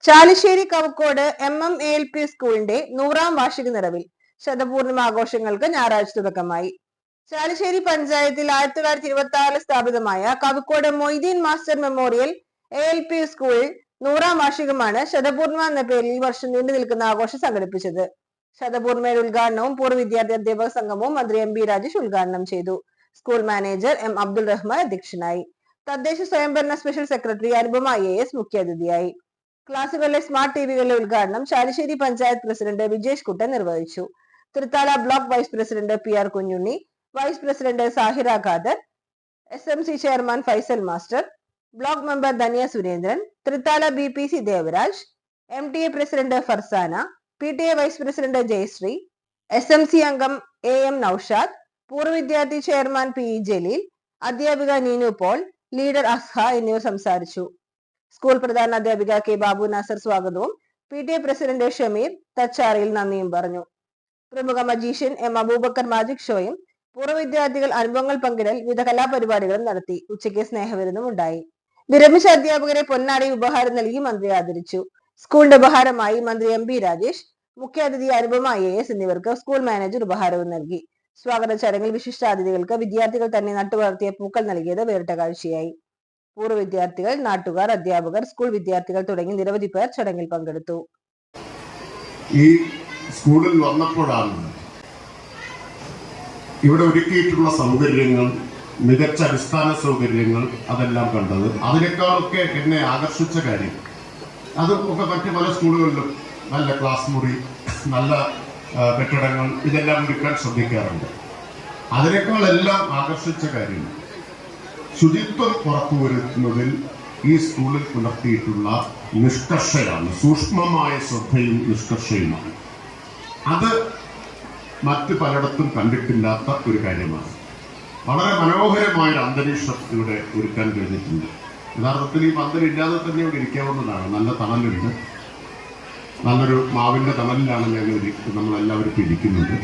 Chalissery കവക്കോട് MMALP സ്കൂളിന്റെ 100ാം വാർഷിക നിറവിൽ ശതപൂർണിമ ആഘോഷങ്ങൾക്ക് ഞായറാഴ്ച തുടക്കമായി. ചാലിശ്ശേരി പഞ്ചായത്തിൽ 1926 സ്ഥാപിതമായ Kavakkode Moideen master memorial ALP school 100ാം വാർഷികമാണ് ശതപൂർണിമ എന്ന പേരിൽ ഈ വർഷം നീണ്ടു നിൽക്കുന്ന ആഘോഷം സംഘടിപ്പിച്ചത്. ശതപൂർണിമയുടെ ഉദ്ഘാടനവും പൂർവ്വ വിദ്യാർത്ഥി അധ്യാപക സംഗമവും മന്ത്രി MB രാജേഷ് ഉദ്ഘാടനം ചെയ്തു. School manager M Abdul Rahman അധ്യക്ഷനായി. തദ്ദേശ സ്വയംഭരണ സ്പെഷ്യൽ സെക്രട്ടറി അനുപമ IAS മുഖ്യാതിഥിയായി. ക്ലാസുകളിലെ സ്മാർട്ട് ടിവികളുടെ ഉദ്ഘാടനം ചാലിശ്ശേരി പഞ്ചായത്ത് പ്രസിഡന്റ് വിജേഷ് കുട്ടൻ നിർവഹിച്ചു. Thrithala block vice president PR Kunhunni, vice president Sahira Khader, SMC chairman Faisal master, block member Dhaniya Surendran, Thrithala BPC Devaraj, MTA president Farsana, PTA vice president Jayasree, SMC അംഗം AM നൌഷാദ്, പൂർവ്വ വിദ്യാർത്ഥി ചെയർമാൻ PE ജലീൽ, അധ്യാപിക നീനു പോൾ, ലീഡർ അസ്ഹ എന്നിവർ സംസാരിച്ചു. സ്കൂൾ പ്രധാന അധ്യാപിക K ബാബു നാസർ സ്വാഗതവും PTA പ്രസിഡന്റ് ഷമീർ തച്ചാറിയിൽ നന്ദിയും പറഞ്ഞു. പ്രമുഖ മജീഷ്യൻ M അബൂബക്കർ മാജിക് ഷോയും പൂർവ്വ വിദ്യാർത്ഥികൾ അനുഭവങ്ങൾ പങ്കിടൽ വിവിധ കലാപരിപാടികളും നടത്തി. ഉച്ചയ്ക്ക് സ്നേഹവിരുന്നും ഉണ്ടായി. വിരമിച്ച അധ്യാപകരെ പൊന്നാടി ഉപഹാരം നൽകി മന്ത്രി ആദരിച്ചു. സ്കൂളിന്റെ ഉപഹാരമായി മന്ത്രി MB രാജേഷ്, മുഖ്യാതിഥി അനുപമ IAS എന്നിവർക്ക് സ്കൂൾ മാനേജർ ഉപഹാരവും നൽകി. സ്വാഗത ചടങ്ങിൽ വിശിഷ്ടാതിഥികൾക്ക് വിദ്യാർത്ഥികൾ തന്നെ നട്ടുവളർത്തിയ പൂക്കൾ നൽകിയത് വേറിട്ട കാഴ്ചയായി. പൂർവ്വ വിദ്യാർത്ഥികൾ, നാട്ടുകാർ, അധ്യാപകർ, സ്കൂൾ വിദ്യാർത്ഥികൾ തുടങ്ങി നിരവധി പേർ ചടങ്ങിൽ പങ്കെടുത്തു. ഈ സ്കൂളിൽ വന്നപ്പോഴാണ് ഇവിടെ ഒരുക്കിയിട്ടുള്ള സൗകര്യങ്ങൾ, മികച്ച അടിസ്ഥാന സൗകര്യങ്ങൾ അതെല്ലാം കണ്ടത്. അതിനേക്കാളൊക്കെ എന്നെ ആകർഷിച്ച കാര്യം, അതൊക്കെ മറ്റു പല സ്കൂളുകളിലും നല്ല ക്ലാസ് മുറി, നല്ല കെട്ടിടങ്ങൾ ഇതെല്ലാം ഒരുക്കാൻ ശ്രദ്ധിക്കാറുണ്ട്. അതിനേക്കാളെല്ലാം ആകർഷിച്ച കാര്യം ശുചിത്വം ഉറപ്പുവരുത്തുന്നതിൽ ഈ സ്കൂളിൽ പുലർത്തിയിട്ടുള്ള നിഷ്കർഷയാണ്. സൂക്ഷ്മമായ ശ്രദ്ധയും നിഷ്കർഷയുമാണ്. അത് മറ്റ് പലയിടത്തും കണ്ടിട്ടില്ലാത്ത ഒരു കാര്യമാണ്. വളരെ മനോഹരമായൊരു അന്തരീക്ഷം ഇവിടെ ഒരുക്കാൻ കഴിഞ്ഞിട്ടുണ്ട്. യഥാർത്ഥത്തിൽ ഈ പന്തലില്ലാതെ തന്നെ ഇവിടെ ഇരിക്കാവുന്നതാണ്. നല്ല തണലുണ്ട്. നല്ലൊരു മാവിൻ്റെ തണലിലാണ് നമ്മളെല്ലാവരും ഇരിക്കുന്നത്.